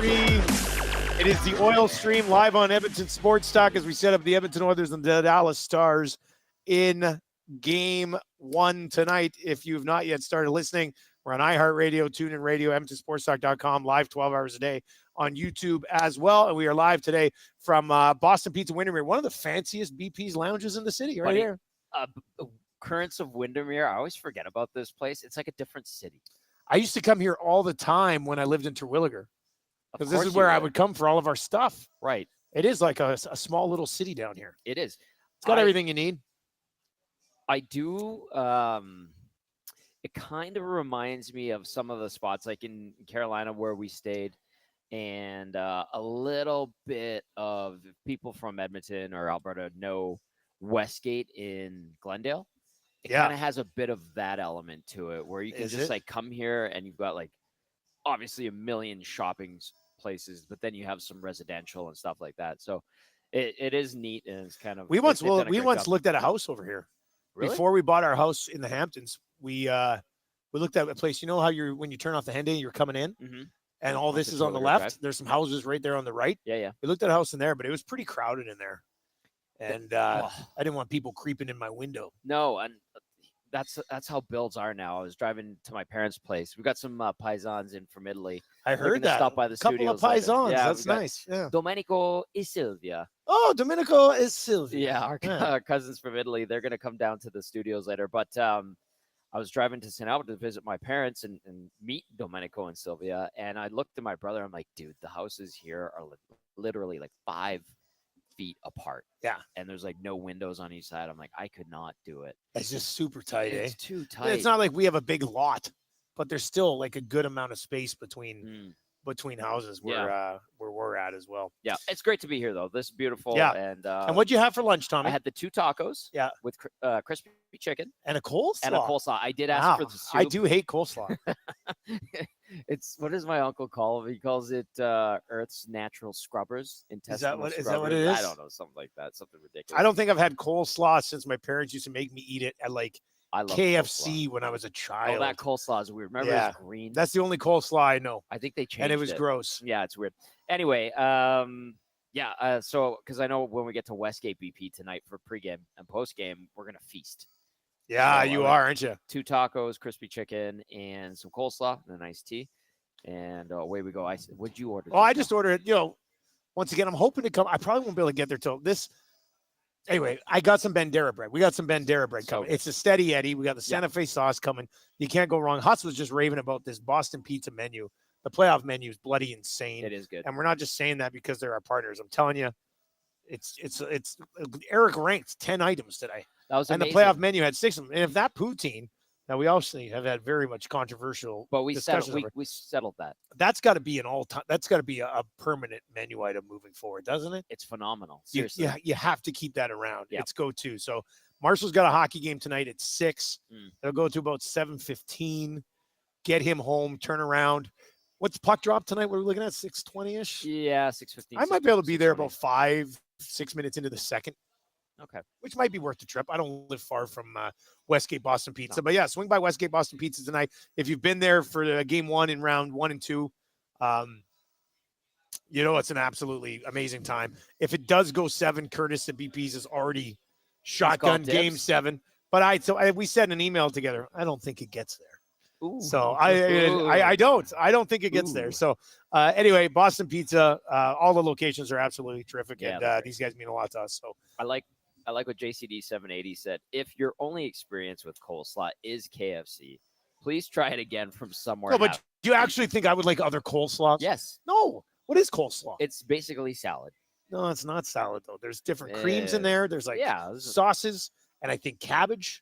stream. It is the oil stream live on Edmonton Sports Talk as we set up the Edmonton Oilers and the Dallas Stars in Game 1 tonight. If you've not yet started listening, we're on iHeartRadio, TuneIn Radio, EdmontonSportsTalk.com, live 12 hours a day on YouTube as well. And we are live today from Boston Pizza Windermere, one of the fanciest BP's lounges in the city right here. Currents of Windermere, I always forget about this place. It's like a different city. I used to come here all the time when I lived in Terwilliger because this is where I would come for all of our stuff. Right. It is like a small little city down here. It is. It's got everything you need. I do. It kind of reminds me of some of the spots like in Carolina where we stayed, and a little bit of people from Edmonton or Alberta know Westgate in Glendale. It kind of has a bit of that element to it where you can like come here and you've got like obviously a million shopping places, but then you have some residential and stuff like that. So it is neat, and it's kind of we once looked at a house over here. Really? Before we bought our house in the Hamptons. We looked at a place. You know how when you turn off the Henday, you're coming in, and all this is on the left. Drive. There's some houses right there on the right. Yeah. We looked at a house in there, but it was pretty crowded in there. And I didn't want people creeping in my window. No, and that's how builds are now. I was driving to my parents' place. We got some paisans in from Italy. I heard that. Stop by the couple of paisans. Yeah, that's nice. Yeah. Domenico and Silvia. Oh, Domenico and Silvia. Yeah, our cousins from Italy. They're going to come down to the studios later. But I was driving to St. Albert to visit my parents and meet Domenico and Silvia. And I looked at my brother. I'm like, dude, the houses here are literally like 5 feet apart. Yeah. And there's like no windows on each side. I'm like, I could not do it. It's just super tight. It's too tight. It's not like we have a big lot, but there's still like a good amount of space between houses where we're at as well. Yeah. It's great to be here though. This is beautiful. Yeah. And what'd you have for lunch, Tommy? I had the 2 tacos. Yeah. With crispy chicken. And a coleslaw. I did ask for the soup. I do hate coleslaw. It's what does my uncle call it? He calls it Earth's natural scrubbers. Is that what it is? I don't know, something like that, something ridiculous. I don't think I've had coleslaw since my parents used to make me eat it at like KFC coleslaw. when I was a child. Oh, that coleslaw is weird. Remember, it was green. That's the only coleslaw I know. I think they changed and it was gross. Yeah, it's weird. Anyway, so because I know when we get to Westgate BP tonight for pregame and postgame, we're gonna feast. Yeah, so, you are, aren't you? 2 tacos, crispy chicken, and some coleslaw and an iced tea. And away we go. What'd you order? Oh, I just ordered it. Once again, I'm hoping to come. I probably won't be able to get there till this. Anyway, I got some Bandera bread. We got some Bandera bread coming. It's a Steady Eddie. We got the Santa Fe sauce coming. You can't go wrong. Huss was just raving about this Boston pizza menu. The playoff menu is bloody insane. It is good. And we're not just saying that because they're our partners. I'm telling you, it's Eric ranked 10 items today. That was amazing. And the playoff menu had 6 of them. And if that poutine, now we obviously have had very much controversial discussions. We settled that. That's got to be an all-time. That's got to be a permanent menu item moving forward, doesn't it? It's phenomenal. Seriously. You have to keep that around. Yep. It's go-to. So Marshall's got a hockey game tonight at 6. It'll go to about 7:15. Get him home. Turn around. What's puck drop tonight? What are we looking at? 6:20-ish? Yeah, 6:15. I might be able to be there about 5-6 minutes into the second. Okay. Which might be worth the trip. I don't live far from Westgate Boston Pizza. No. But yeah, swing by Westgate Boston Pizza tonight. If you've been there for game 1 in round 1 and 2, it's an absolutely amazing time. If it does go 7, Curtis at BP's has already shotgun game 7. But we sent an email together. I don't think it gets there. Ooh. So I don't think it gets there. So anyway, Boston Pizza, all the locations are absolutely terrific. Yeah, and these guys mean a lot to us. So I like what JCD 780 said. If your only experience with coleslaw is KFC, please try it again from somewhere. No, but do you actually think I would like other coleslaw? Yes. No. What is coleslaw? It's basically salad. No, it's not salad though. There's different creams in there. There's like sauces and I think cabbage.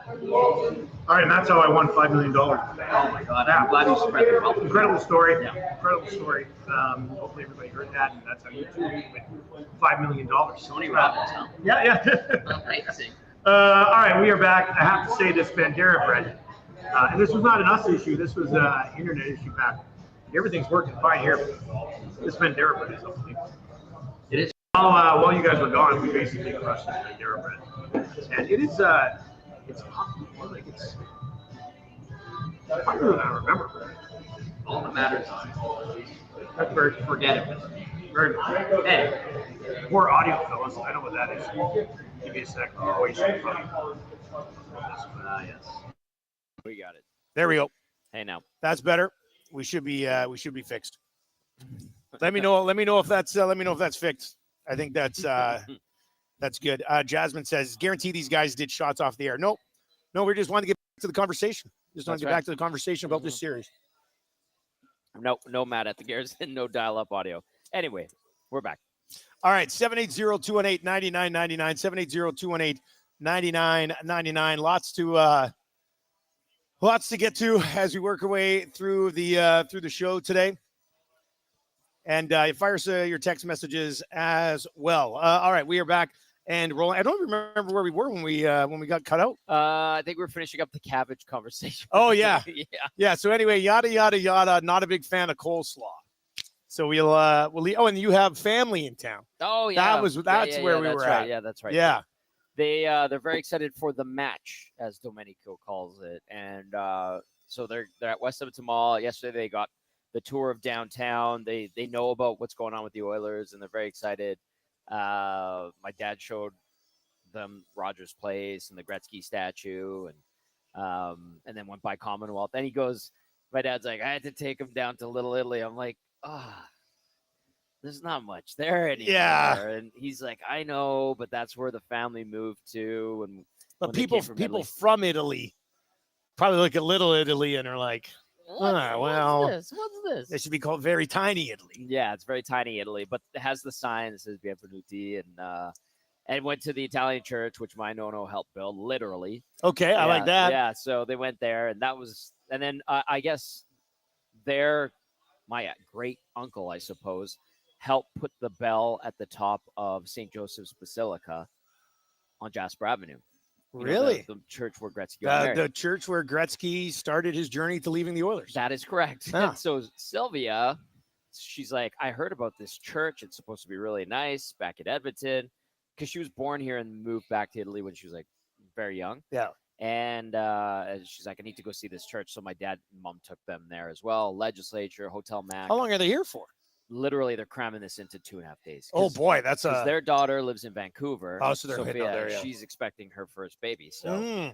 All right, and that's how I won $5 million. Oh my God! I'm glad you spread the wealth. Incredible story. Yeah. Incredible story. Hopefully everybody heard that, and that's how you too win $5 million. Tony Robbins, huh? Yeah. Amazing. All right, we are back. I have to say this Bandera bread, and this was not an us issue. This was an internet issue back. Everything's working fine here. This Bandera bread is unbelievable. It is. While you guys were gone, we basically crushed this Bandera bread, and it is it's like it's harder than I remember. All that matters. That's very Forget it. very good. Hey, more audio, fellas. I know what that is. Give me a sec. Yes. We got it. There we go. Hey, now. That's better. We should be fixed. Let me know if that's fixed. I think that's good. Jasmine says, guarantee these guys did shots off the air. No, we just wanted to get back to the conversation. Just want to get back to the conversation about this series. No Matt at the Garrison, no dial-up audio. Anyway, we're back. All right, 780-218-9999, 780-218-9999. Lots to get to as we work our way through the show today. And fire us your text messages as well. All right, we are back and rolling. I don't remember where we were when we got cut out. I think we're finishing up the cabbage conversation. Oh yeah, yeah. So anyway, yada yada yada. Not a big fan of coleslaw. So we'll oh, and you have family in town. Oh yeah, that's where we were right. at. Yeah, that's right. Yeah. They're very excited for the match, as Domenico calls it, and so they're at West Edmonton Mall. Yesterday they got the tour of downtown. They know about what's going on with the Oilers, and they're very excited. My dad showed them Rogers Place and the Gretzky statue, and then went by Commonwealth. Then he goes, my dad's like, I had to take him down to Little Italy. I'm like, there's not much there anymore. Yeah. And he's like, I know, but that's where the family moved to. And but people from Italy probably look at Little Italy and are like, what's this? It should be called Very Tiny Italy. Yeah, it's Very Tiny Italy, but it has the sign that says Bienvenuti, and went to the Italian church, which my nono helped build, literally. Okay, I like that. Yeah, so they went there, and then I guess my great uncle, I suppose, helped put the bell at the top of St. Joseph's Basilica on Jasper Avenue. Really? The church where Gretzky got married. The church where Gretzky started his journey to leaving the Oilers. That is correct. Yeah. And so Sylvia, she's like, I heard about this church. It's supposed to be really nice back in Edmonton, because she was born here and moved back to Italy when she was like very young. Yeah. And she's like, I need to go see this church. So my dad and mom took them there as well. Legislature, Hotel Mac. How long are they here for? Literally, they're cramming this into 2.5 days. Oh boy, that's their daughter lives in Vancouver. Oh, so they're Sophia, there, yeah. She's expecting her first baby. So,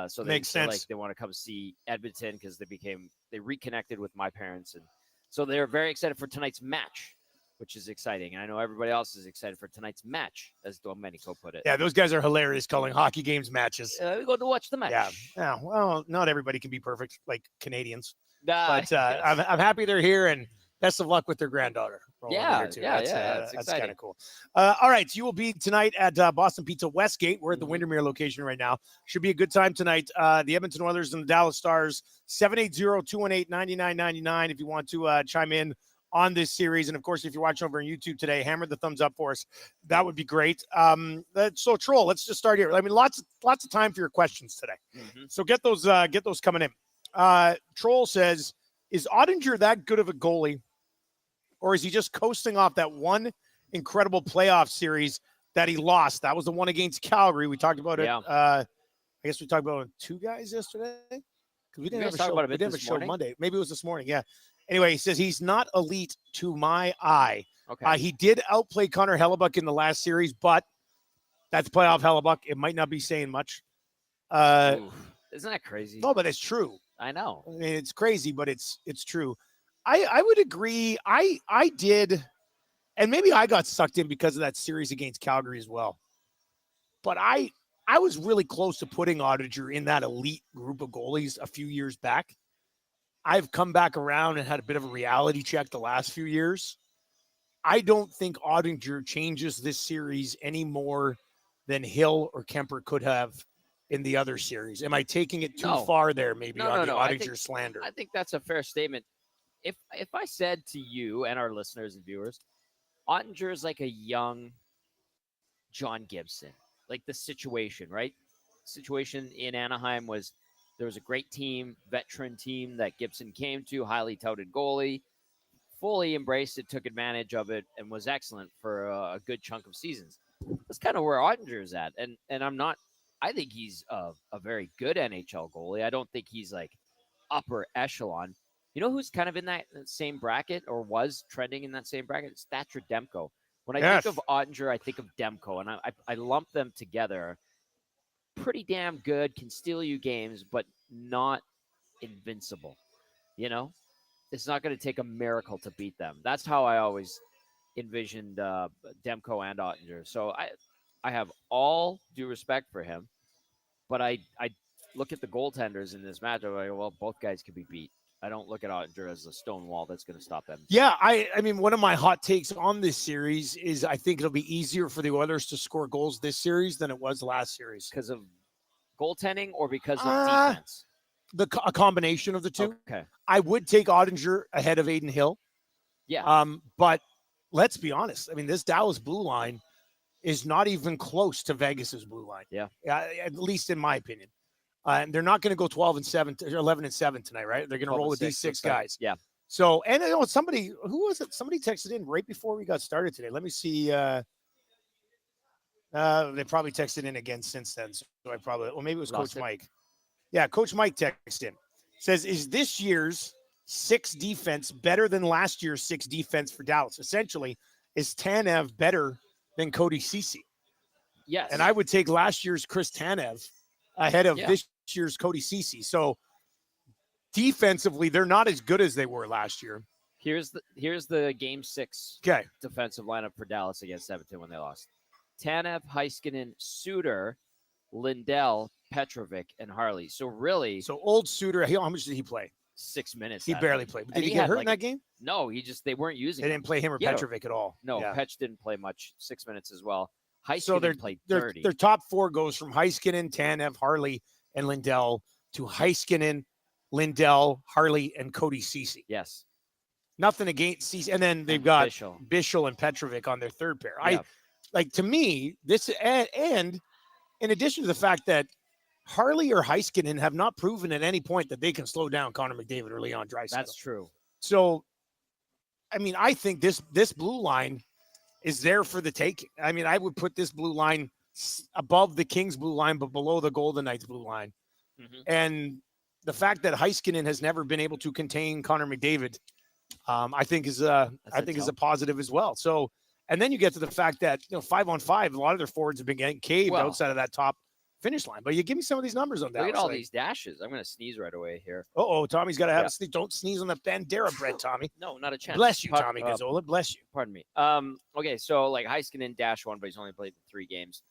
so makes sense. Like they want to come see Edmonton because they reconnected with my parents, and so they're very excited for tonight's match, which is exciting. And I know everybody else is excited for tonight's match, as Domenico put it. Yeah, those guys are hilarious calling hockey games matches. We go to watch the match. Yeah. Well, not everybody can be perfect like Canadians, but yes. I'm happy they're here, and best of luck with their granddaughter. That's kind of cool. All right, so you will be tonight at Boston Pizza Westgate. We're at the Windermere location right now. Should be a good time tonight. The Edmonton Oilers and the Dallas Stars, 780-218-9999 if you want to chime in on this series. And, of course, if you're watching over on YouTube today, hammer the thumbs up for us. That would be great. So, Troll, let's just start here. I mean, lots of time for your questions today. Mm-hmm. So get those coming in. Troll says, is Ottinger that good of a goalie? Or is he just coasting off that one incredible playoff series that he lost? That was the one against Calgary. We talked about it. I guess we talked about two guys yesterday. Because we didn't have a show. We didn't have a show Monday. Maybe it was this morning. Yeah. Anyway, he says he's not elite to my eye. Okay. He did outplay Connor Hellebuck in the last series, but that's playoff Hellebuck. It might not be saying much. Isn't that crazy? No, but it's true. I know. I mean, it's crazy, but it's true. I would agree. I did, and maybe I got sucked in because of that series against Calgary as well. But I was really close to putting Ottinger in that elite group of goalies a few years back. I've come back around and had a bit of a reality check the last few years. I don't think Ottinger changes this series any more than Hill or Kemper could have in the other series. Am I taking it too No. far there? Maybe No, on no, the no. I Ottinger think- slander. I think that's a fair statement. If I said to you and our listeners and viewers, Ottinger is like a young John Gibson, like the situation, right? Situation in Anaheim was there was a great team, veteran team that Gibson came to, highly touted goalie, fully embraced it, took advantage of it, and was excellent for a good chunk of seasons. That's kind of where Ottinger is at, and I'm not. I think he's a very good NHL goalie. I don't think he's like upper echelon. You know who's kind of in that same bracket or was trending in that same bracket? It's Thatcher Demko. When I Yes. think of Ottinger, I think of Demko, and I lump them together. Pretty damn good, can steal you games, but not invincible. You know, it's not going to take a miracle to beat them. That's how I always envisioned Demko and Ottinger. So I have all due respect for him, but I look at the goaltenders in this matchup. I go, well, both guys could be beat. I don't look at Ottinger as a stone wall that's going to stop them. Yeah, I mean, one of my hot takes on this series is I think it'll be easier for the Oilers to score goals this series than it was last series. Because of goaltending or because of defense? A combination of the two. Okay. I would take Ottinger ahead of Aiden Hill. Yeah. But let's be honest. I mean, this Dallas blue line is not even close to Vegas's blue line. Yeah. At least in my opinion. And they're not going to go 12-7, 11-7 tonight, right? They're going to roll with these 6 guys. Yeah. So, and somebody, who was it? Somebody texted in right before we got started today. Let me see. They probably texted in again since then. So maybe it was Coach Mike. Yeah, Coach Mike texted in. Says, is this year's 6 defense better than last year's 6 defense for Dallas? Essentially, is Tanev better than Cody Ceci? Yes. And I would take last year's Chris Tanev ahead of this year's Cody Ceci. So defensively, they're not as good as they were last year. Here's the game 6 defensive lineup for Dallas against Edmonton when they lost. Tanev, Heiskanen, Suter, Lindell, Petrovic, and Harley. So really, old Suter, how much did he play? 6 minutes. He barely played. Did he get hurt in that game? No, they weren't using They didn't play him or Petrovic at all. No, Petch didn't play much. 6 minutes as well. Heiskanen So played 30. Their top 4 goes from Heiskanen, Tanev, Harley, and Lindell to Heiskanen, Lindell, Harley, and Cody Ceci. Yes. Nothing against Ceci. And then they've got Bischel and Petrovic on their third pair. Yeah. To me, this and in addition to the fact that Harley or Heiskanen have not proven at any point that they can slow down Connor McDavid or Leon Draisaitl. That's true. So, I mean, I think this blue line is there for the taking. I mean, I would put this blue line above the Kings blue line, but below the Golden Knights blue line. Mm-hmm. And the fact that Heiskanen has never been able to contain Connor McDavid, I think is a positive as well. So, and then you get to the fact that 5-on-5, a lot of their forwards have been getting caved outside of that top finish line. But you give me some of these numbers on that. Look at all these dashes. I'm going to sneeze right away here. Tommy's got to have a sneeze. Don't sneeze on the Bandera bread, Tommy. No, not a chance. Bless you, Tommy Gazzola. Bless you. Pardon me. Okay, so like Heiskanen -1, but he's only played 3 games.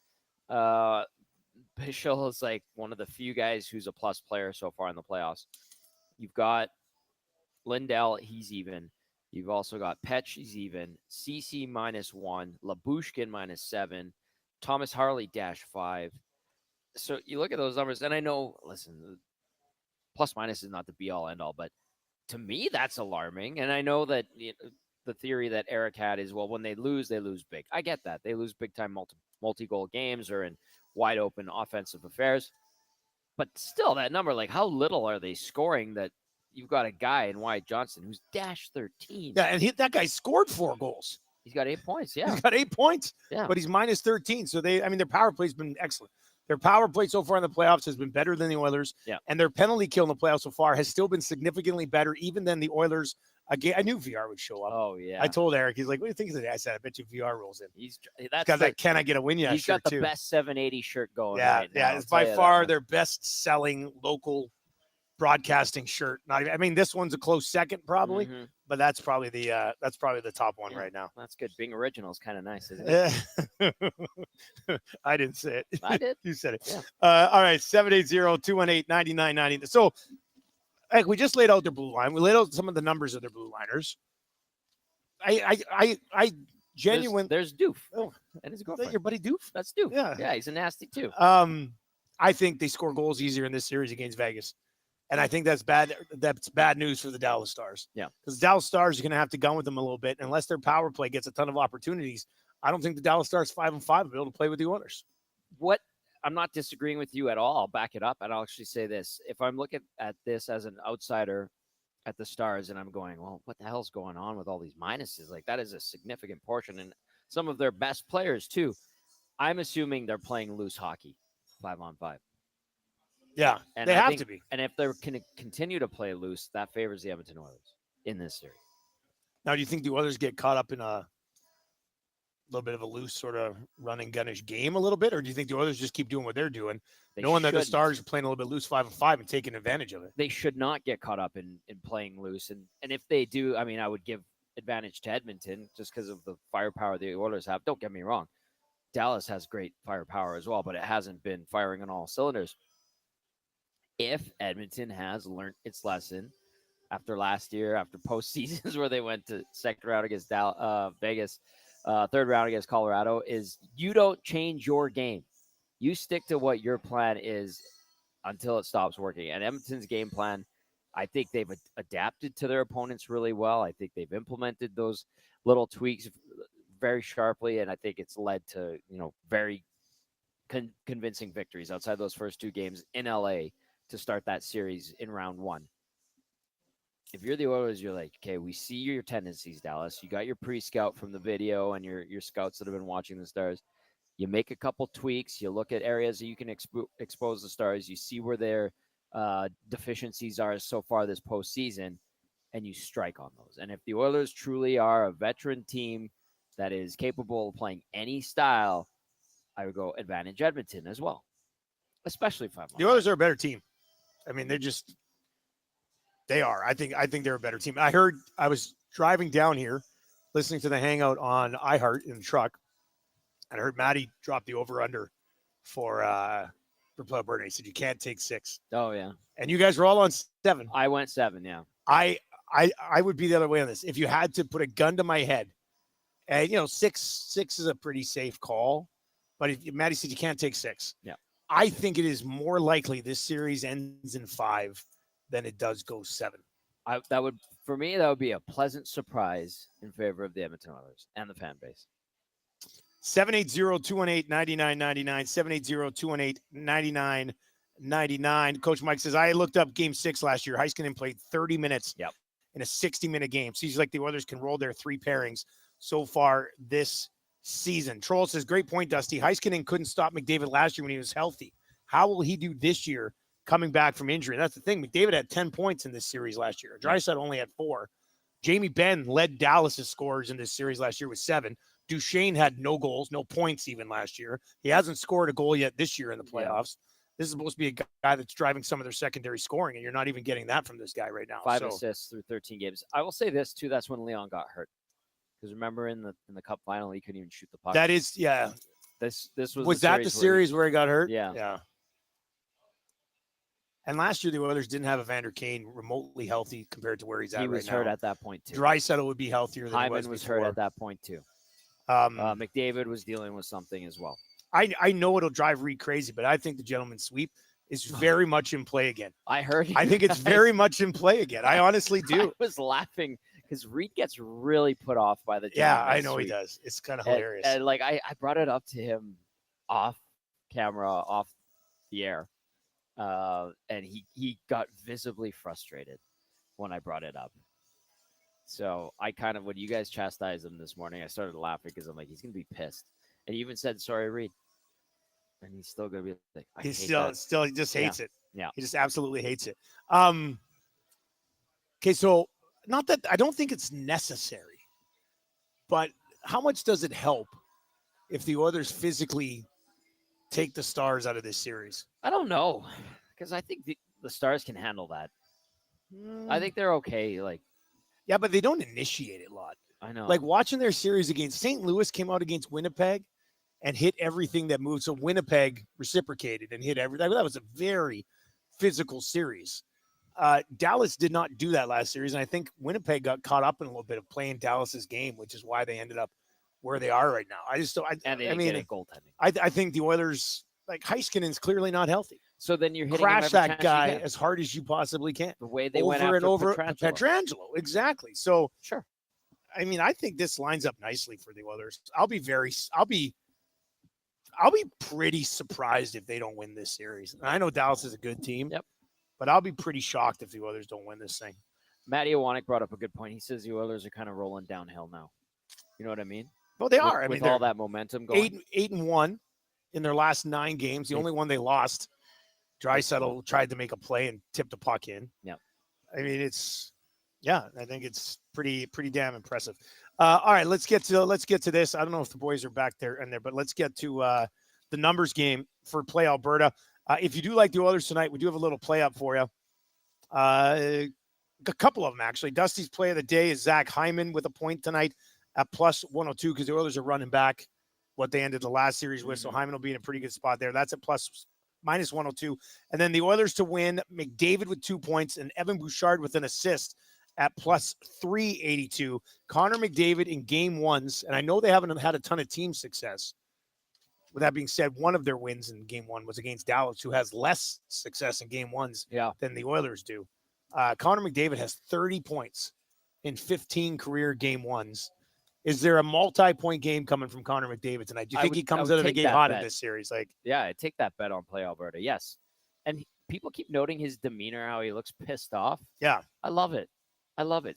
Bischel is like one of the few guys who's a plus player so far in the playoffs. You've got Lindell, he's even. You've also got Petch, he's even. Ceci -1, Labushkin -7, Thomas Harley -5. So you look at those numbers, and I know, listen, plus minus is not the be all end all, but to me, that's alarming. And I know that the theory that Eric had is, well, when they lose big. I get that. They lose big time multi-goal games or in wide open offensive affairs. But still, that number, like how little are they scoring that you've got a guy in Wyatt Johnston who's -13. Yeah, and that guy scored 4 goals. He's got 8 points. Yeah. He's got 8 points. Yeah. But he's -13. So their power play's been excellent. Their power play so far in the playoffs has been better than the Oilers. Yeah. And their penalty kill in the playoffs so far has still been significantly better, even than the Oilers. Again, I knew VR would show up. Oh, yeah. I told Eric, he's like, what do you think of today? I said, I bet you VR rolls in. He's got that Can I Get a Win Yet He's shirt got the too. best 780 shirt going Yeah, right now. it's by far their best-selling local broadcasting shirt. This one's a close second probably, but that's probably the top one right now. That's good. Being original is kind of nice, isn't it? I didn't say it. I did. You said it. Yeah. All right, 780-218-9990. So, we just laid out their blue line. We laid out some of the numbers of their blue liners. I genuinely there's Doof. Oh, and his is girlfriend. that your buddy Doof? That's Doof. Yeah. Yeah, he's a nasty too. I think they score goals easier in this series against Vegas. And I think that's bad. That's bad news for the Dallas Stars. Yeah. Because Dallas Stars are going to have to gun with them a little bit. Unless their power play gets a ton of opportunities, I don't think the Dallas Stars 5-5 will be able to play with the Oilers. What I'm not disagreeing with you at all. I'll back it up, and I'll actually say this. If I'm looking at this as an outsider at the Stars and I'm going, well, what the hell's going on with all these minuses? Like, that is a significant portion. And some of their best players, too. I'm assuming they're playing loose hockey, 5-on-5. Yeah, And they I have think, to be. And if they're going to continue to play loose, that favors the Edmonton Oilers in this series. Now, do you think the Oilers get caught up in a little bit of a loose sort of running gunnish game a little bit, or do you think the Oilers just keep doing what they're doing, knowing that the Stars are playing a little bit loose 5-5 and taking advantage of it? They should not get caught up in playing loose. And if they do, I mean, I would give advantage to Edmonton just because of the firepower the Oilers have. Don't get me wrong. Dallas has great firepower as well, but it hasn't been firing on all cylinders. If Edmonton has learned its lesson after last year, after postseasons where they went to second round against Vegas, third round against Colorado, is you don't change your game. You stick to what your plan is until it stops working. And Edmonton's game plan, I think they've adapted to their opponents really well. I think they've implemented those little tweaks very sharply, and I think it's led to, very convincing victories outside those first two games in LA to start that series in round one. If you're the Oilers, you're like, okay, we see your tendencies, Dallas. You got your pre-scout from the video and your scouts that have been watching the Stars. You make a couple tweaks. You look at areas that you can expose the Stars. You see where their deficiencies are so far this postseason, and you strike on those. And if the Oilers truly are a veteran team that is capable of playing any style, I would go advantage Edmonton as well, especially 5-on-5. The Oilers are a better team. I mean, they are. I think they're a better team. I was driving down here, listening to the Hangout on iHeart in the truck, and I heard Matty drop the over/under for Alberta. He said you can't take 6. Oh yeah, and you guys were all on 7. I went 7. Yeah, I would be the other way on this. If you had to put a gun to my head, and 6 is a pretty safe call, but if Matty said you can't take 6, yeah, I think it is more likely this series ends in 5 than it does go 7. For me, that would be a pleasant surprise in favor of the Edmonton Oilers and the fan base. 780-218-9999, 780-218-9999. Coach Mike says, I looked up game 6 last year. Heiskanen played 30 minutes in a 60-minute game. Seems like the Oilers can roll their 3 pairings so far this season. Troll says, great point, Dusty. Heiskanen couldn't stop McDavid last year when he was healthy. How will he do this year coming back from injury? That's the thing. McDavid had 10 points in this series last year. Draisaitl only had 4. Jamie Benn led Dallas' scores in this series last year with 7. Duchesne had no goals, no points even last year. He hasn't scored a goal yet this year in the playoffs. This is supposed to be a guy that's driving some of their secondary scoring, and you're not even getting that from this guy right now. 5 assists through 13 games. I will say this, too. That's when Leon got hurt. Because remember in the Cup final, he couldn't even shoot the puck. That is, yeah. This was that the series where he got hurt? Yeah. Yeah. And last year, the Oilers didn't have Evander Kane remotely healthy compared to where he's at right now. He was hurt at that point, too. Draisaitl would be healthier than Hyman he was before. hurt at that point, too. McDavid was dealing with something as well. I know it'll drive Reed crazy, but I think the gentleman's sweep is very much in play again. I heard. I think it's very much in play again. I honestly do. I was laughing because Reed gets really put off by the I know sweep. He does. It's kind of hilarious. And like I brought it up to him off camera, off the air, and he got visibly frustrated when I brought it up. So I kind of, when you guys chastised him this morning, I started laughing because I'm like, he's gonna be pissed. And he even said, "Sorry, Reed," and he's still gonna be like, he just hates it. Yeah, he just absolutely hates it. Okay, so not that I don't think it's necessary, but how much does it help if the Oilers physically take the Stars out of this series? I don't know, because I think the Stars can handle that. I think they're okay. Yeah, but they don't initiate it a lot. I know. Like watching their series against St. Louis came out against Winnipeg and hit everything that moved. So Winnipeg reciprocated and hit everything. That was a very physical series. Dallas did not do that last series. And I think Winnipeg got caught up in a little bit of playing Dallas's game, which is why they ended up where they are right now. I just don't. And they didn't get a goaltending. I think the Oilers, like Heiskanen's clearly not healthy. So then you're hitting Crash him every that chance you guy get. as hard as you possibly can. The way they went after and over Pietrangelo. Pietrangelo. Exactly. So, Sure. I mean, I think this lines up nicely for the Oilers. I'll be pretty surprised if they don't win this series. And I know Dallas is a good team. Yep. But I'll be pretty shocked if the Oilers don't win this thing. Matty Iwanek brought up a good point. He says the Oilers are kind of rolling downhill now. You know what I mean? Well, they are. With I mean, all that momentum going. 8-1 in their last 9 games. The only one they lost, Draisaitl tried to make a play and tipped a puck in. Yeah. I mean, I think it's pretty damn impressive. All right, let's get to this. I don't know if the boys are back there and there, but let's get to the numbers game for Play Alberta. If you do like the Oilers tonight, we do have a little play up for you. A couple of them, actually. Dusty's play of the day is Zach Hyman with a point tonight at plus 102 because the Oilers are running back what they ended the last series with. So Hyman will be in a pretty good spot there. That's at minus 102. And then the Oilers to win, McDavid with 2 points and Evan Bouchard with an assist at plus 382. Connor McDavid in game ones. And I know they haven't had a ton of team success. With that being said, one of their wins in game one was against Dallas, who has less success in game ones than the Oilers do. Connor McDavid has 30 points in 15 career game ones. Is there a multi-point game coming from Connor McDavid tonight? Do you think he comes out of the gate hot in this series? Yeah, I'd take that bet on Play Alberta. Yes. And people keep noting his demeanor, how he looks pissed off. Yeah. I love it.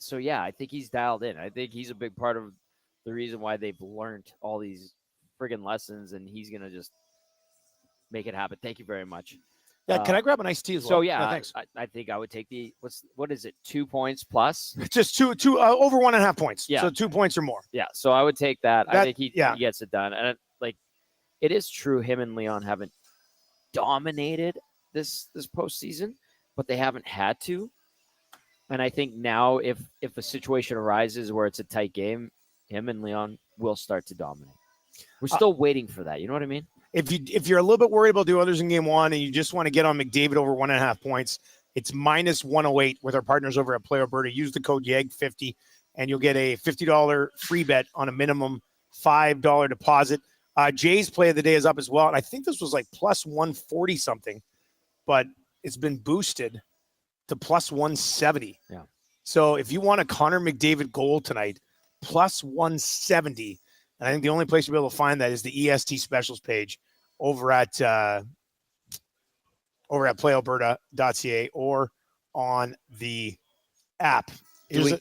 So, yeah, I think he's dialed in. I think he's a big part of the reason why they've learned all these friggin' lessons, and he's going to just make it happen. Thank you very much. Yeah, can I grab an iced tea as well? So, yeah, thanks. I think I would take what is it, 2 points plus? Just two over 1.5 points. Yeah. So 2 points or more. Yeah, so I would take that. I think he gets it done. And, it is true him and Leon haven't dominated this postseason, but they haven't had to. And I think now if a situation arises where it's a tight game, him and Leon will start to dominate. We're still waiting for that. You know what I mean? If you're a little bit worried about the Oilers in game one and you just want to get on McDavid over 1.5 points, it's minus 108 with our partners over at Play Alberta. Use the code YEG50 and you'll get a $50 free bet on a minimum $5 deposit. Jay's play of the day is up as well. And I think this was like plus 140 something, but it's been boosted to plus 170. Yeah. So if you want a Connor McDavid goal tonight, plus 170. And I think the only place you'll be able to find that is the EST specials page over at playalberta.ca or on the app. Do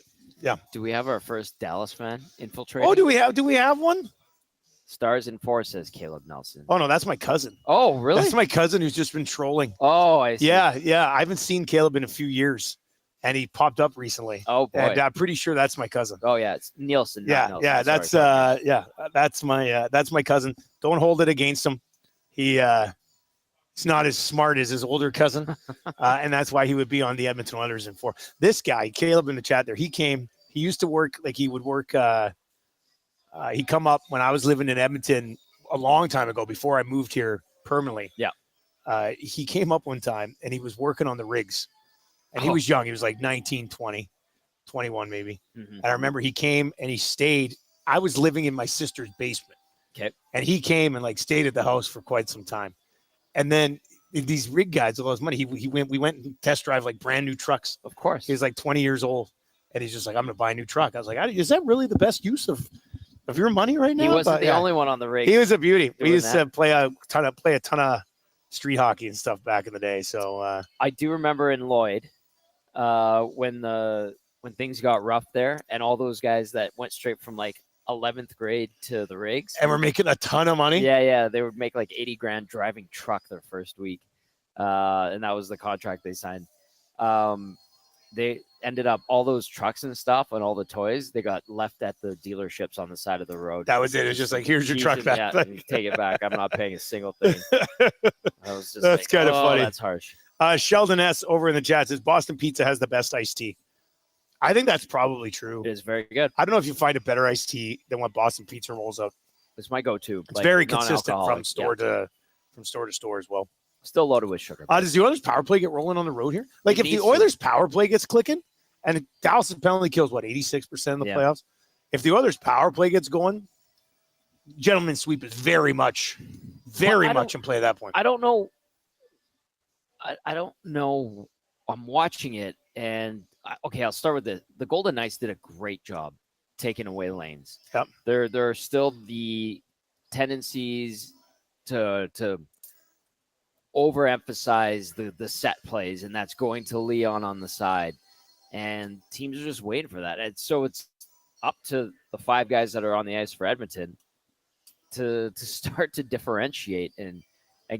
we have our first Dallas fan infiltrating? Oh, do we have one? Stars in 4 says Caleb Nelson. Oh no, that's my cousin. Oh, really? That's my cousin who's just been trolling. Oh, I see. Yeah. I haven't seen Caleb in a few years. And he popped up recently. Oh boy. And I'm pretty sure that's my cousin. Oh yeah, it's Nielson. Yeah, Nelson. That's my cousin. Don't hold it against him. He's not as smart as his older cousin, and that's why he would be on the Edmonton Oilers in 4. This guy, Caleb, in the chat there, he used to work he would work. He come up when I was living in Edmonton a long time ago before I moved here permanently. Yeah. He came up one time and he was working on the rigs. And he was young. He was like 19, 20, 21 maybe. Mm-hmm. And I remember he came and he stayed. I was living in my sister's basement. Okay. And he came and stayed at the house for quite some time. And then these rig guys, all those money, we went and test drive brand new trucks. Of course. He was 20 years old. And he's just I'm going to buy a new truck. I was like, is that really the best use of your money right now? He wasn't the only one on the rig. He was a beauty. We used to play a ton of street hockey and stuff back in the day. So I do remember in Lloyd, when things got rough there and all those guys that went straight from 11th grade to the rigs and we're making a ton of money. Yeah. They would make $80,000 driving truck their first week. And that was the contract they signed. They ended up all those trucks and stuff and all the toys, they got left at the dealerships on the side of the road. That was it. It's just here's your truck back. Yeah, take it back. I'm not paying a single thing. That's kind of funny. That's harsh. Sheldon S. over in the chat says Boston Pizza has the best iced tea. I think that's probably true. It is very good. I don't know if you find a better iced tea than what Boston Pizza rolls out. It's my go-to. It's very consistent from store to store as well. Still loaded with sugar. Does the Oilers power play get rolling on the road here? If the Oilers power play gets clicking, and Dallas penalty kills 86% of the playoffs. If the Oilers power play gets going, gentleman's sweep is very much very much in play at that point. I don't know. I don't know. I'm watching it, and okay, I'll start with the Golden Knights did a great job taking away lanes. Yep. There are still the tendencies to overemphasize the set plays, and that's going to Leon on the side. And teams are just waiting for that. And so it's up to the 5 guys that are on the ice for Edmonton to start to differentiate and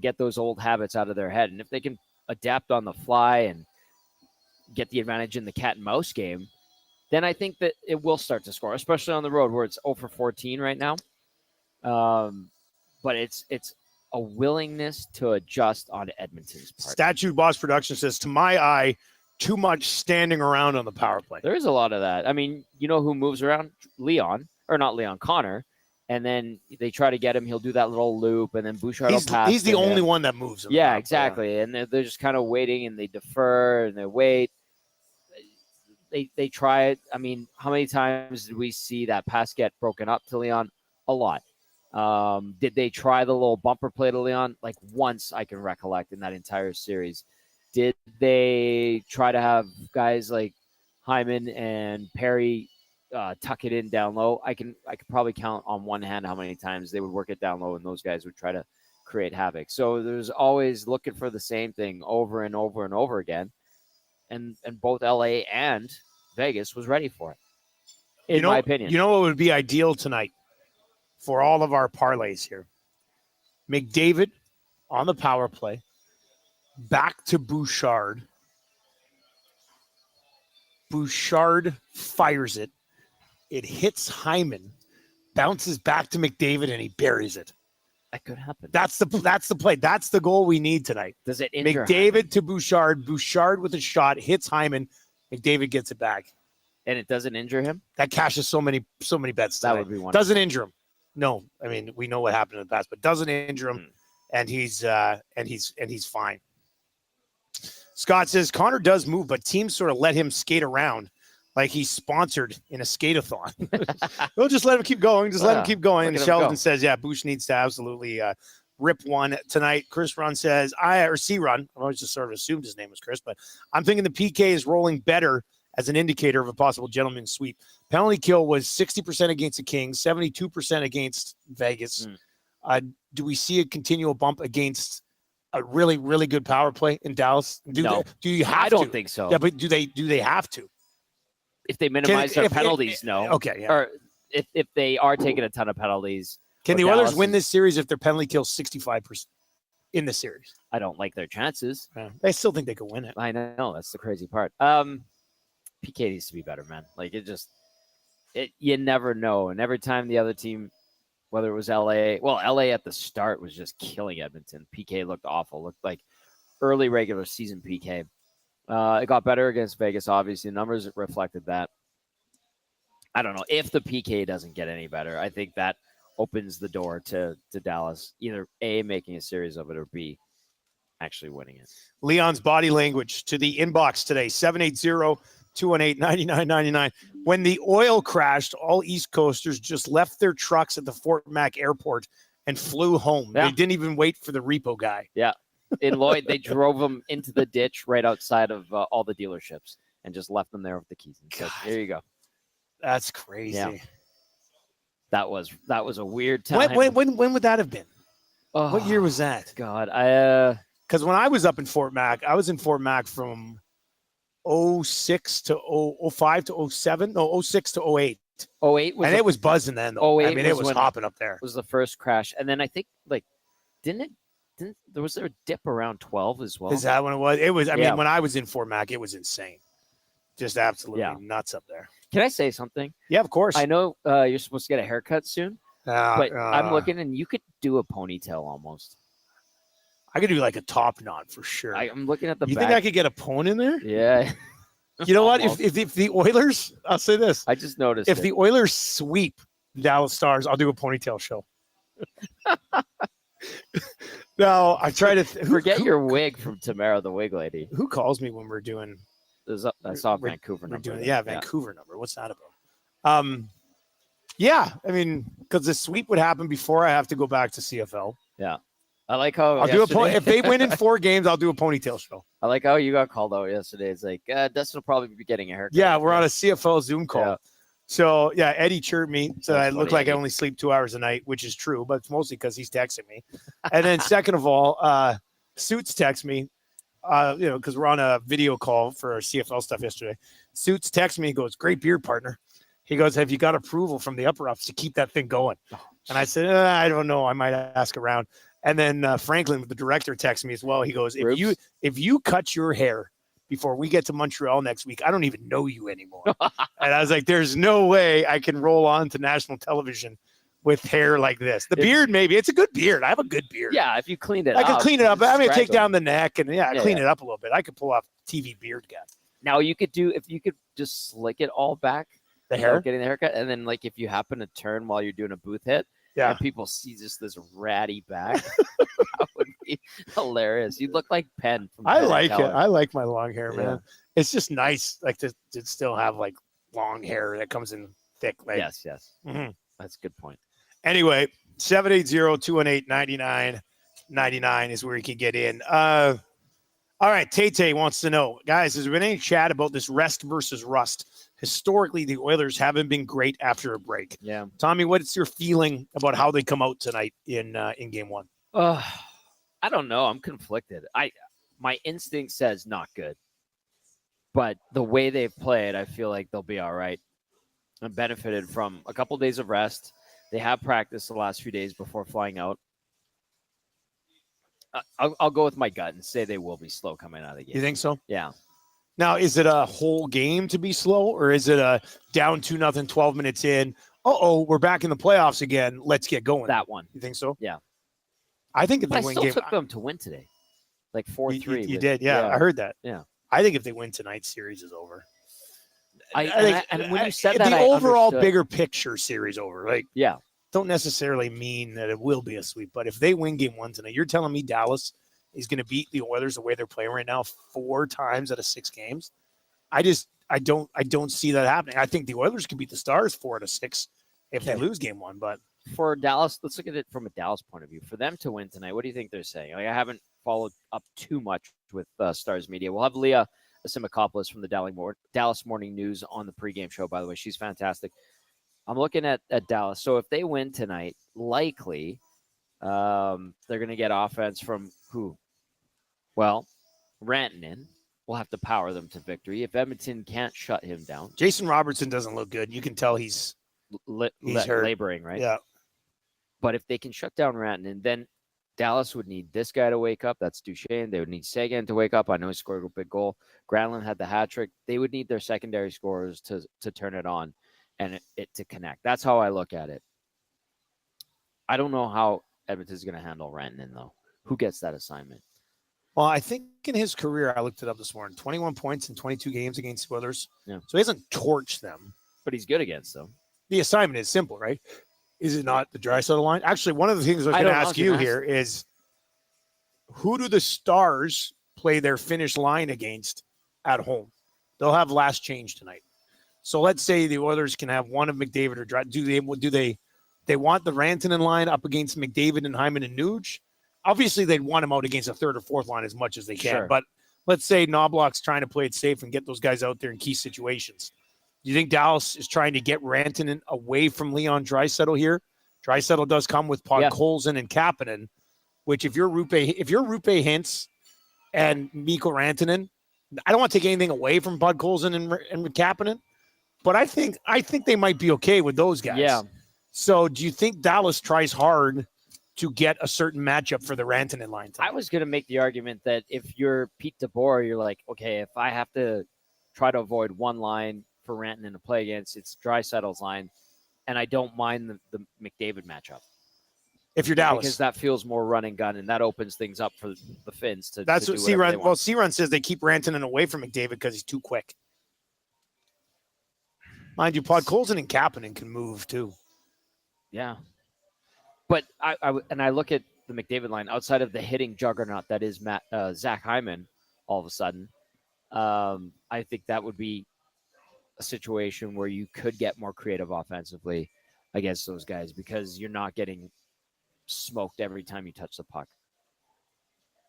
get those old habits out of their head. And if they can adapt on the fly and get the advantage in the cat and mouse game, then I think that it will start to score, especially on the road where it's 0 for 14 right now. But it's a willingness to adjust on Edmonton's part. Statue Boss Production says, to my eye, too much standing around on the power play. There is a lot of that. I mean, you know who moves around? Connor. And then they try to get him. He'll do that little loop, and then Bouchard will pass. He's the only one that moves. Yeah, exactly. And they're just kind of waiting, and they defer, and they wait. They try it. I mean, how many times did we see that pass get broken up to Leon? A lot. Did they try the little bumper play to Leon? Like once I can recollect in that entire series. Did they try to have guys like Hyman and Perry tuck it in down low? I could probably count on one hand how many times they would work it down low and those guys would try to create havoc. So there's always looking for the same thing over and over and over again. And both LA and Vegas was ready for it, in my opinion. You know what would be ideal tonight for all of our parlays here? McDavid on the power play, back to Bouchard. Bouchard fires it. It hits Hyman, bounces back to McDavid, and he buries it. That could happen. That's the play. That's the goal we need tonight. Does it injure McDavid Hyman? to Bouchard. Bouchard with a shot hits Hyman. McDavid gets it back. And it doesn't injure him? That cashes so many bets tonight. That would be wonderful. Doesn't injure him. No, I mean we know what happened in the past, but doesn't injure him, and he's fine. Scott says Connor does move, but teams sort of let him skate around like he's sponsored in a skate-a-thon. We'll just let him keep going. Let him keep going. And Sheldon says, yeah, Bush needs to absolutely rip one tonight. Chris Run says, C Run. I always just sort of assumed his name was Chris, but I'm thinking the PK is rolling better as an indicator of a possible gentleman's sweep. Penalty kill was 60% against the Kings, 72% against Vegas. Do we see a continual bump against a really, really good power play in Dallas? No. Do you have to? I don't think so. Yeah, but do they have to? If they minimize their penalties, no. Okay, yeah. Or if they are taking a ton of penalties. Can the Oilers win this series if their penalty kills 65% in the series? I don't like their chances. Yeah. I still think they could win it. I know. That's the crazy part. PK needs to be better, man. Like you never know. And every time the other team, whether it was LA at the start was just killing Edmonton. PK looked awful. Looked like early regular season PK. It got better against Vegas, obviously. The numbers reflected that. I don't know. If the PK doesn't get any better, I think that opens the door to Dallas, either A, making a series of it, or B, actually winning it. Leon's body language to the inbox today, 780-218-9999. When the oil crashed, all East Coasters just left their trucks at the Fort Mac airport and flew home. Yeah. They didn't even wait for the repo guy. Yeah. In Lloyd, they drove them into the ditch right outside of all the dealerships and just left them there with the keys. And said, here you go. That's crazy. Yeah. That was a weird time. When would that have been? Oh, what year was that? God, because when I was up in Fort Mac, I was in Fort Mac from 06 to 05 to 07. No, 06 to 08. 08 was, and it was buzzing then. Though. I mean, it was hopping up there. It was the first crash, and then I think didn't there was a dip around 12 as well? Is that when it was? It was. I mean, when I was in Fort Mac, it was insane, just absolutely nuts up there. Can I say something? Yeah, of course. I know you're supposed to get a haircut soon, but I'm looking, and you could do a ponytail almost. I could do like a top knot for sure. I'm looking at the You back. think I could get a pone in there? Yeah. You know what? If the Oilers, I'll say this. I just noticed. If the Oilers sweep Dallas Stars, I'll do a ponytail show. No, I try to forget your wig from Tamara, the wig lady. Who calls me when we're doing? I saw Vancouver number. Vancouver number. What's that about? Yeah, I mean, because the sweep would happen before I have to go back to CFL. Yeah. I like how I'll do yesterday- if they win in 4 games, I'll do a ponytail show. I like how you got called out yesterday. It's like Dustin will probably be getting a haircut. Yeah, we're on a CFL Zoom call. Yeah. So yeah, Eddie chirped me. So That's I look funny, like I Eddie. only sleep 2 hours a night, which is true, but it's mostly because he's texting me. And then second of all, Suits text me, because we're on a video call for our CFL stuff yesterday. Suits text me, he goes, "Great beard, partner." He goes, "Have you got approval from the upper ups to keep that thing going?" And I said, "I don't know. I might ask around." And then Franklin, the director, texts me as well. He goes, Groups? if you cut your hair before we get to Montreal next week, I don't even know you anymore." And I was like, "There's no way I can roll on to national television with hair like this." The beard, maybe. It's a good beard. I have a good beard. Yeah, if you cleaned it I up. could clean it up. just I mean, take scraggle. down the neck and clean Yeah. it up a little bit. I could pull off TV beard guy. Now you could do if you could just slick it all back, The without hair? getting the haircut, and then like if you happen to turn while you're doing a booth hit, Yeah. and people see just this ratty back, that would be hilarious. You'd look like Penn from I Penn and like it. Teller. I like my long hair, man. Yeah. It's just nice, like to still have like long hair that comes in thick. Like, Yes, Mhm. that's a good point. Anyway, 780-218-9999 is where you can get in. All right, Tay wants to know, guys, has there been any chat about this rest versus rust? Historically, the Oilers haven't been great after a break. Yeah. Tommy, what's your feeling about how they come out tonight in game 1? I don't know. I'm conflicted. My instinct says not good, but the way they've played, I feel like they'll be all right. And benefited from a couple days of rest. They have practiced the last few days before flying out. I'll go with my gut and say they will be slow coming out of the game. You think so? Yeah. Now, is it a whole game to be slow, or is it a down 2-0, 12 minutes in? We're back in the playoffs again. Let's get going. That one. You think so? Yeah. I think if But they I win still game, took them to win today. Like 4-3. you but- did, yeah, I heard that. Yeah. I think if they win tonight, series is over. And when you said that, the I overall understood. bigger picture series over, like, Yeah. don't necessarily mean that it will be a sweep. But if they win game 1 tonight, you're telling me Dallas is going to beat the Oilers the way they're playing right now 4 times out of 6 games. I don't see that happening. I think the Oilers can beat the Stars 4 out of 6 if they lose game 1. But For Dallas, let's look at it from a Dallas point of view. For them to win tonight, what do you think they're saying? Like, I haven't followed up too much with Stars Media. We'll have Leah Asimakopoulos from the Dallas Morning News on the pregame show, by the way. She's fantastic. I'm looking at Dallas. So if they win tonight, likely they're going to get offense from who? Well, Rantanen will have to power them to victory. If Edmonton can't shut him down, Jason Robertson doesn't look good. You can tell he's hurt. laboring, right? Yeah. But if they can shut down Rantanen, then Dallas would need this guy to wake up. That's Duchesne. They would need Sagan to wake up. I know he scored a big goal. Granlund had the hat trick. They would need their secondary scorers to turn it on and it to connect. That's how I look at it. I don't know how Edmonton's going to handle Rantanen, though. Who gets that assignment? Well, I think in his career, I looked it up this morning, 21 points in 22 games against the Oilers. Yeah. So he hasn't torched them. But he's good against them. The assignment is simple, right? Is it not the Draisaitl line? Actually, one of the things I was going to ask you here is, who do the Stars play their Finnish line against at home? They'll have last change tonight. So let's say the Oilers can have one of McDavid or Draisaitl. Do they want the Rantanen line up against McDavid and Hyman and Nuge? Obviously, they'd want him out against a third or fourth line as much as they can. Sure. But let's say Knobloch's trying to play it safe and get those guys out there in key situations. Do you think Dallas is trying to get Rantanen away from Leon Draisaitl here? Draisaitl does come with Podkolzin and Kapanen, which if you're Rupe Hintz and Mikko Rantanen, I don't want to take anything away from Podkolzin and Kapanen, but I think they might be okay with those guys. Yeah. So do you think Dallas tries hard to get a certain matchup for the Rantanen line tonight? I was going to make the argument that if you're Pete DeBoer, you're like, okay, if I have to try to avoid one line for Rantanen to play against, it's Draisaitl's line, and I don't mind the McDavid matchup. If you're Dallas. Because that feels more run and gun, and that opens things up for the Finns to That's to what do whatever they C-Run. want. Well, C-Run says they keep Rantanen away from McDavid because he's too quick. Mind you, Podkolzin and Kapanen can move too. Yeah. But I look at the McDavid line outside of the hitting juggernaut that is Zach Hyman. All of a sudden, I think that would be a situation where you could get more creative offensively against those guys because you're not getting smoked every time you touch the puck.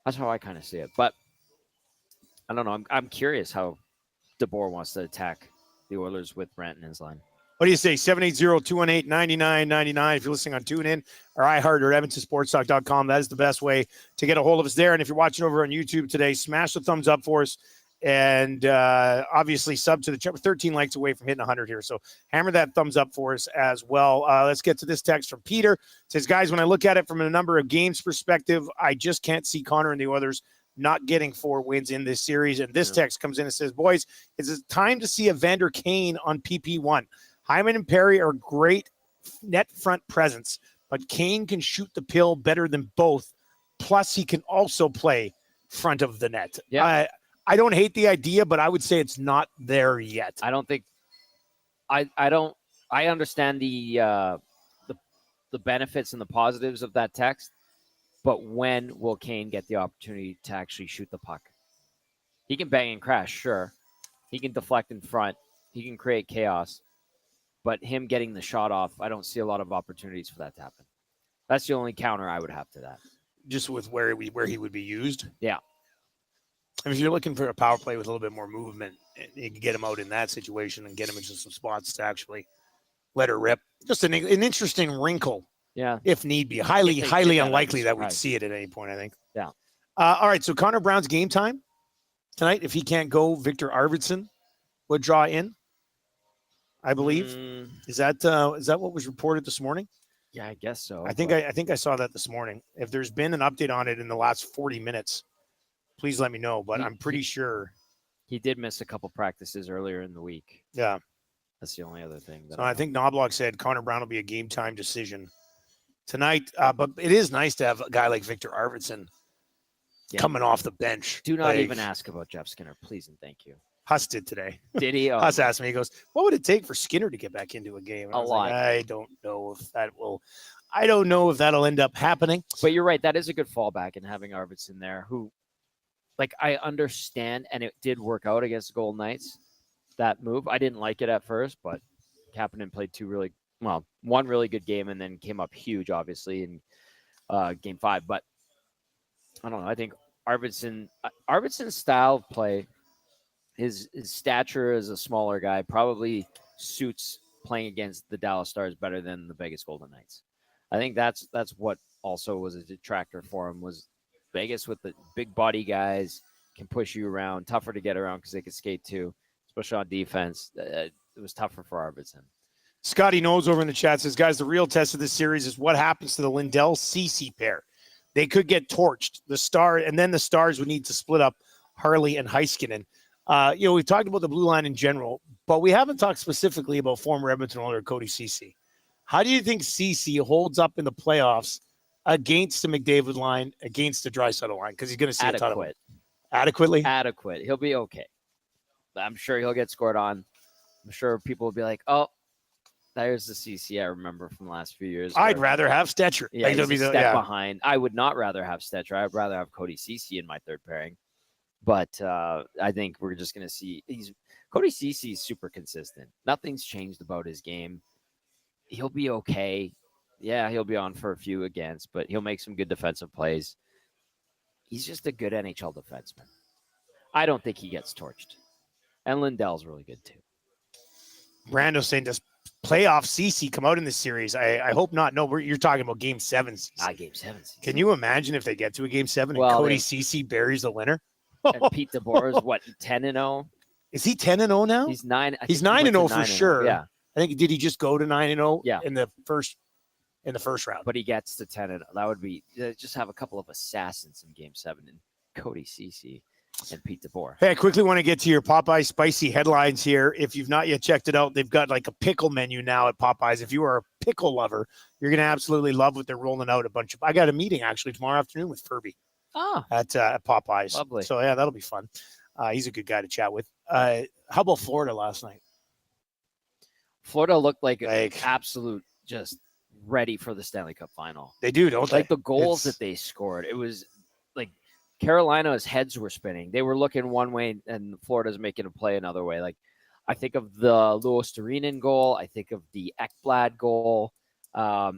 That's how I kind of see it. But I don't know. I'm curious how DeBoer wants to attack the Oilers with Brant in his line. What do you say? 780-218-9999. If you're listening on TuneIn or iHeart or EdmontonSportsTalk.com, that is the best way to get a hold of us there. And if you're watching over on YouTube today, smash the thumbs up for us. And obviously sub to the chat. We're 13 likes away from hitting 100 here. So hammer that thumbs up for us as well. Let's get to this text from Peter. It says, guys, when I look at it from a number of games perspective, I just can't see Connor and the others not getting 4 wins in this series. And this text comes in and says, boys, it's time to see Evander Kane on PP1. Hyman and Perry are great net front presence, but Kane can shoot the pill better than both. Plus, he can also play front of the net. Yeah. I don't hate the idea, but I would say it's not there yet. I don't think I understand the benefits and the positives of that text, but when will Kane get the opportunity to actually shoot the puck? He can bang and crash, sure. He can deflect in front. He can create chaos. But him getting the shot off, I don't see a lot of opportunities for that to happen. That's the only counter I would have to that. Just with where he would be used? Yeah. I mean, if you're looking for a power play with a little bit more movement, you can get him out in that situation and get him into some spots to actually let her rip. Just an interesting wrinkle, if need be. Highly unlikely that we'd see it at any point, I think. Yeah. All right, so Connor Brown's game time tonight. If he can't go, Victor Arvidsson would draw in, I believe. Is that what was reported this morning? Yeah, I guess so. I think I saw that this morning. If there's been an update on it in the last 40 minutes, please let me know. But I'm pretty sure he did miss a couple practices earlier in the week. Yeah, that's the only other thing. So I think Knobloch said Connor Brown will be a game time decision tonight. But it is nice to have a guy like Victor Arvidsson coming off the bench. Do not even ask about Jeff Skinner, please and thank you. Huss did today. Did he? Huss asked me, he goes, what would it take for Skinner to get back into a game? And a lot. I don't know if that'll end up happening. But you're right. That is a good fallback in having Arvidsson there, who, like, I understand, and it did work out against the Golden Knights, that move. I didn't like it at first, but Kapanen played one really good game and then came up huge, obviously, in Game 5. But I don't know. I think Arvidsson's style of play, his stature as a smaller guy, probably suits playing against the Dallas Stars better than the Vegas Golden Knights. I think that's what also was a detractor for him, was Vegas with the big body guys can push you around, tougher to get around because they can skate too, especially on defense. It was tougher for Arvidsson. Scotty Knows over in the chat says, guys, the real test of this series is what happens to the Lindell-Ceci pair. They could get torched. The Stars would need to split up Harley and Heiskanen. We've talked about the blue line in general, but we haven't talked specifically about former Edmonton Oilers Cody Ceci. How do you think Ceci holds up in the playoffs against the McDavid line, against the Draisaitl line? Because he's going to see a ton of it. Adequately? Adequate. He'll be okay. I'm sure he'll get scored on. I'm sure people will be like, oh, there's the Ceci I remember from the last few years. I'd rather have Stetcher. Yeah, he's a step behind. I would not rather have Stetcher. I'd rather have Cody Ceci in my third pairing. But I think we're just going to see Cody Ceci is super consistent. Nothing's changed about his game. He'll be okay. Yeah, he'll be on for a few against, but he'll make some good defensive plays. He's just a good NHL defenseman. I don't think he gets torched. And Lindell's really good too. Brando saying, does playoff Ceci come out in this series? I hope not. No, you're talking about Game 7. Game 7. Can you imagine if they get to a Game 7 and Cody Ceci buries the winner? And Pete DeBoer is what, 10-0? Is he 10-0 now? He's 9. He's 9-0 for sure. Yeah. I think did he just go to 9-0? Yeah. In the first round. But he gets to 10-0. That would be just have a couple of assassins in Game 7 and Cody Ceci and Pete DeBoer. Hey, I quickly want to get to your Popeye spicy headlines here. If you've not yet checked it out, they've got like a pickle menu now at Popeyes. If you are a pickle lover, you're going to absolutely love what they're rolling out. I got a meeting actually tomorrow afternoon with Furby. At Popeyes. Lovely. So, yeah, that'll be fun. He's a good guy to chat with. How about Florida last night? Florida looked like absolute just ready for the Stanley Cup final. They do, don't they? Like the goals that they scored. It was like Carolina's heads were spinning. They were looking one way and Florida's making a play another way. Like I think of the Louis Turinen goal. I think of the Ekblad goal.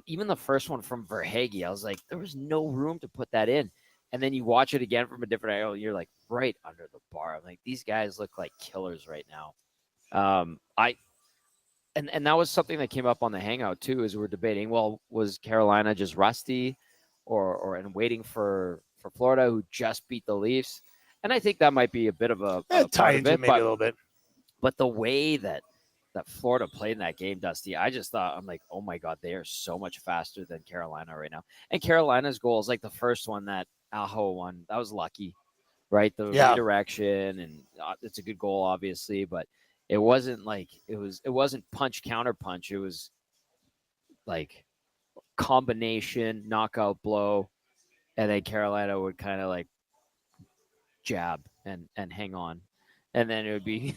Even the first one from Verhaeghe. I was like, there was no room to put that in. And then you watch it again from a different angle. You're like right under the bar. I'm like, these guys look like killers right now. And that was something that came up on the hangout too, as we're debating. Well, was Carolina just rusty, or and waiting for Florida, who just beat the Leafs? And I think that might be a bit of a tie part of into it, maybe a little bit. But the way that Florida played in that game, Dusty, I just thought, I'm like, oh my God, they are so much faster than Carolina right now. And Carolina's goal is like the first one that Aho won. That was lucky, right? The redirection, and it's a good goal, obviously, but it wasn't like it wasn't punch counter punch. It was like combination knockout blow, and then Carolina would kind of like jab and hang on. And then it would be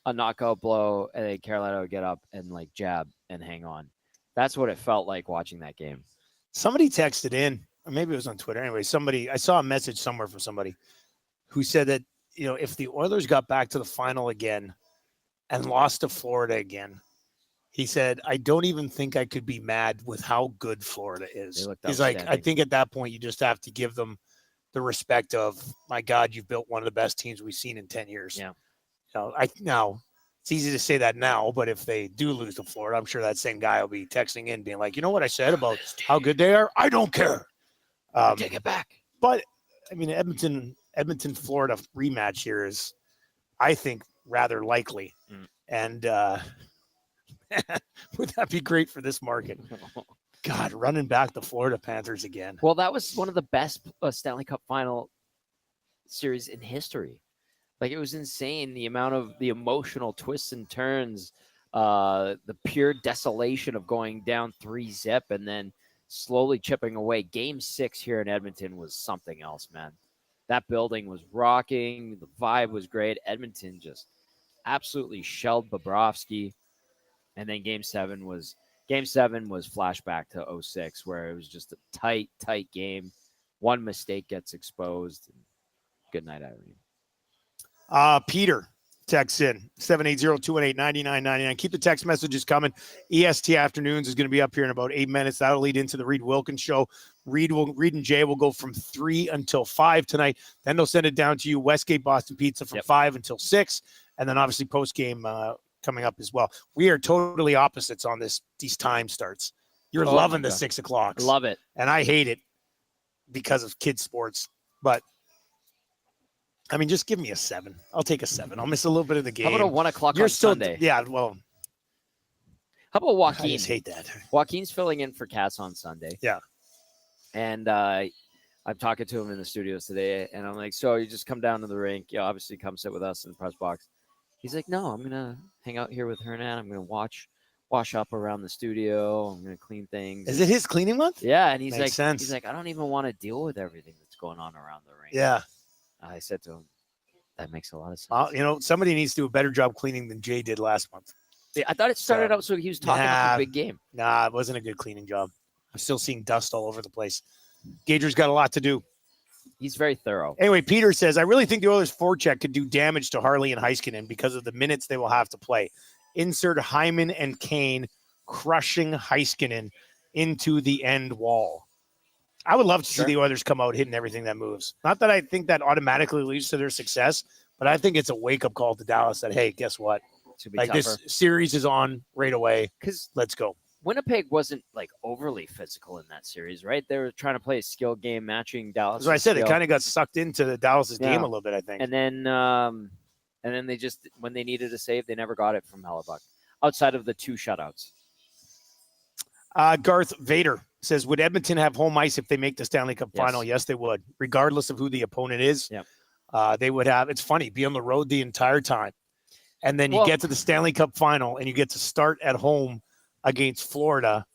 a knockout blow, and then Carolina would get up and like jab and hang on. That's what it felt like watching that game. Somebody texted in, or maybe it was on Twitter. Anyway, I saw a message somewhere from somebody who said that, if the Oilers got back to the final again and lost to Florida again, he said, I don't even think I could be mad with how good Florida is. He's like, I think at that point you just have to give them the respect of, my God, you've built one of the best teams we've seen in 10 years. Yeah. Now it's easy to say that now, but if they do lose to Florida, I'm sure that same guy will be texting in being like, you know what I said about how good they are? I don't care. Take it back. But I mean, Edmonton, Florida rematch here is, I think, rather likely. And would that be great for this market? God, running back the Florida Panthers again. Well, that was one of the best Stanley Cup final series in history. Like, it was insane, the amount of the emotional twists and turns, the pure desolation of going down 3-0 and then slowly chipping away. Game 6 here in Edmonton was something else, man. That building was rocking. The vibe was great. Edmonton just absolutely shelled Bobrovsky. And then Game 7 was flashback to 2006, where it was just a tight game. One mistake gets exposed. Good night, Irene. Peter texts in 780-218-9999. Keep the text messages coming. EST Afternoons is going to be up here in about 8 minutes. That'll lead into the Reed Wilkins show. Reed and Jay will go from 3 until 5 tonight. Then they'll send it down to you. Westgate Boston Pizza from 5 until 6. And then obviously post game coming up as well. We are totally opposites on these time starts. You're loving the 6 o'clock. Love it. And I hate it because of kids sports. But I mean, just give me a 7. I'll take a 7. I'll miss a little bit of the game. How about a 1 o'clock You're on still, Sunday? Yeah, well. How about Joaquin? I just hate that. Joaquin's filling in for Cass on Sunday. Yeah. And I'm talking to him in the studios today, and I'm like, so you just come down to the rink. You obviously come sit with us in the press box. He's like, no, I'm going to hang out here with Hernan. I'm going to wash up around the studio. I'm going to clean things. Is it his cleaning month? Yeah. And he's Makes sense. He's like, I don't even want to deal with everything that's going on around the rink. Yeah. I said to him, that makes a lot of sense. Somebody needs to do a better job cleaning than Jay did last month. Yeah, I thought it started out so he was talking about the big game. Nah, it wasn't a good cleaning job. I'm still seeing dust all over the place. Gager's got a lot to do. He's very thorough. Anyway, Peter says, I really think the Oilers' forecheck could do damage to Harley and Heiskanen because of the minutes they will have to play. Insert Hyman and Kane crushing Heiskanen into the end wall. I would love to see the Oilers come out hitting everything that moves. Not that I think that automatically leads to their success, but I think it's a wake-up call to Dallas that, hey, guess what? Like, this series is on right away. Because let's go. Winnipeg wasn't like overly physical in that series, right? They were trying to play a skill game, matching Dallas. As I said, they kind of got sucked into Dallas's game a little bit, I think. And then they just, when they needed a save, they never got it from Hellebuck, outside of the 2 shutouts. Garth Vader says, would Edmonton have home ice if they make the Stanley Cup final? Yes, they would, regardless of who the opponent is. Yep. They would have. It's funny, be on the road the entire time, and then you get to the Stanley Cup final, and you get to start at home against Florida,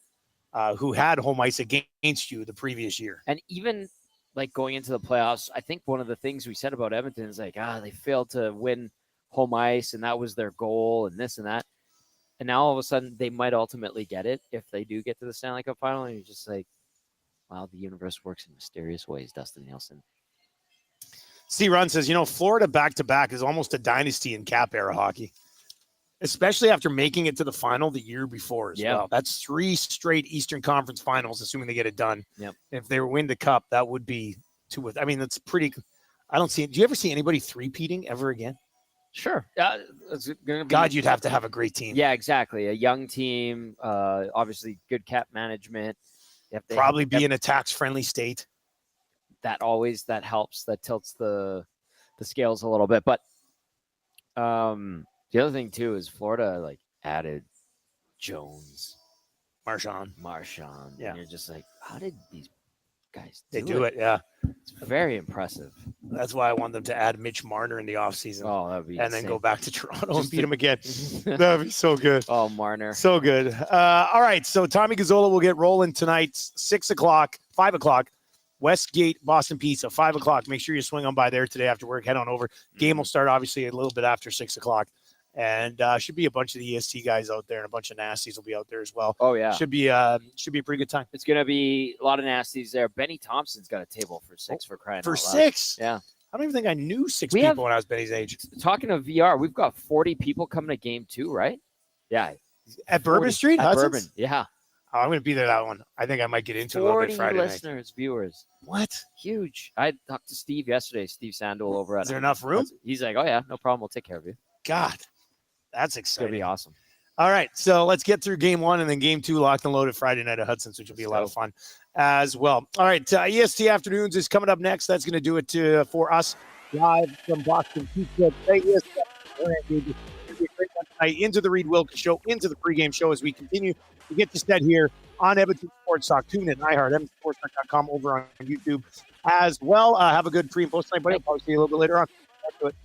who had home ice against you the previous year. And even like going into the playoffs, I think one of the things we said about Edmonton is like, they failed to win home ice, and that was their goal, and this and that. And now all of a sudden they might ultimately get it if they do get to the Stanley Cup final. And you're just like, wow, the universe works in mysterious ways, Dustin Nielson. C. Run says, Florida back-to-back is almost a dynasty in cap era hockey, especially after making it to the final the year before as well. That's 3 straight Eastern Conference finals, assuming they get it done. Yep. If they win the cup, that would be I mean, that's pretty. I don't see it. Do you ever see anybody three-peating ever again? Sure. It's gonna be, God, you'd have to have a great team. Yeah, exactly. A young team, obviously good cap management. You have to Probably be in a tax-friendly state. That helps. That tilts the scales a little bit. But the other thing too is Florida like added Jones, Marchand. Yeah. And you're just like, how did these guys do it? Yeah. It's very impressive. That's why I want them to add Mitch Marner in the offseason. Oh, that would be and insane. then go back to Toronto and beat them again. That would be so good. Oh, Marner. So good. All right. So Tommy Gazzola will get rolling tonight, 5 o'clock. Westgate Boston Pizza, 5 o'clock. Make sure you swing on by there today after work. Head on over. Game will start obviously a little bit after 6 o'clock. And should be a bunch of the EST guys out there, and a bunch of nasties will be out there as well. Oh yeah, should be a pretty good time. It's gonna be a lot of nasties there. Benny Thompson's got a table for 6 for crying out loud. 6. Yeah, I don't even think I knew 6 people when I was Benny's age. Talking of VR, we've got 40 people coming to game 2, right? Yeah, at Bourbon Street, at Hudson's? Bourbon. Yeah, I'm going to be there that one. I think I might get into a little bit Friday listeners, viewers. What? Huge. I talked to Steve yesterday. Steve Sandel over at. Is there enough room? He's like, oh yeah, no problem. We'll take care of you. God. That's It's exciting. going to be awesome. All right, so let's get through game 1 and then game 2 locked and loaded Friday night at Hudson's, which will be a lot of fun as well. All right, EST Afternoons is coming up next. That's going to do it for us live from Boston Pizza. Into the Reed Wilkins Show, into the pregame show as we continue to get you set here on Edmonton Sports Talk. Tune in, iHeart, EdmontonSportsTalk.com over on YouTube as well. Have a good pre and post night, buddy. I'll probably see you a little bit later on. Back to it.